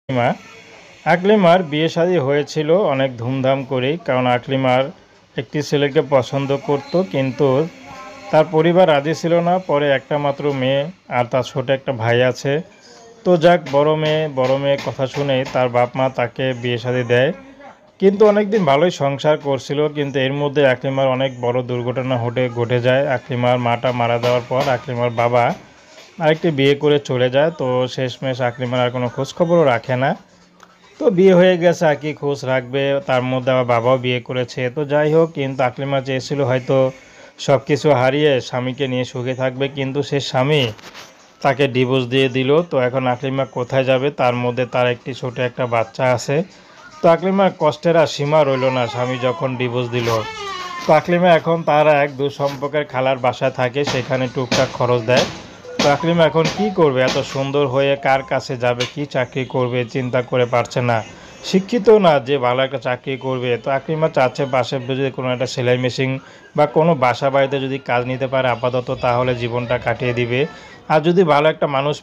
আকলিমা আকলিমার বিয়ে শাদী হয়েছিল অনেক ধুমধাম করেই, কারণ আকলিমার একটি ছেলেকে পছন্দ করত, কিন্তু তার পরিবার রাজি ছিল না। পরে একটা মাত্র মেয়ে আর তার ছোট একটা ভাই আছে। তো যাক, বড় মেয়ে কথা শুনেই তার বাপ মা তাকে বিয়ে শাদী দেয়। কিন্তু অনেকদিন ভালোই সংসার করছিল, কিন্তু এর মধ্যে আকলিমার অনেক বড় দুর্ঘটনা ঘটে যায়। আকলিমার মাটা মারা যাওয়ার পর আকলিমার বাবা আরেকটি বিয়ে করে চলে যায়। তো শেষমেশ আকলিমার আর কোনো খোঁজখবরও রাখে না। তো বিয়ে হয়ে গেছে, আর কি খোঁজ রাখবে, তার মধ্যে আমার বাবাও বিয়ে করেছে। তো যাই হোক, কিন্তু আকলিমা চেয়েছিল হয়তো সব কিছু হারিয়ে স্বামীকে নিয়ে সুখে থাকবে, কিন্তু সে স্বামী তাকে ডিভোর্স দিয়ে দিল। তো এখন আকলিমা কোথায় যাবে? তার মধ্যে তার একটি ছোট একটা বাচ্চা আছে। তো আকলিমার কষ্টের আর সীমা রইল না স্বামী যখন ডিভোর্স দিল। তো আকলিমা এখন তার এক দূর সম্পর্কের খালার বাসায় থাকে, সেখানে টুকটাক খরচ দেয়। তো আকলিমা এখন কি করবে? এত সুন্দর হয়ে কার কাছে যাবে, কি চাকরি করবে চিন্তা করে পারছে না। শিক্ষিত না যে ভালো একটা চাকরি করবে। তো আকলিমা চাচ্ছে পাশে যদি কোনো একটা সেলাই মেশিন বা কোনো বাসা বাড়িতে যদি কাজ নিতে পারে আপাতত, তাহলে জীবনটা কাটিয়ে দিবে। আর যদি ভালো একটা মানুষ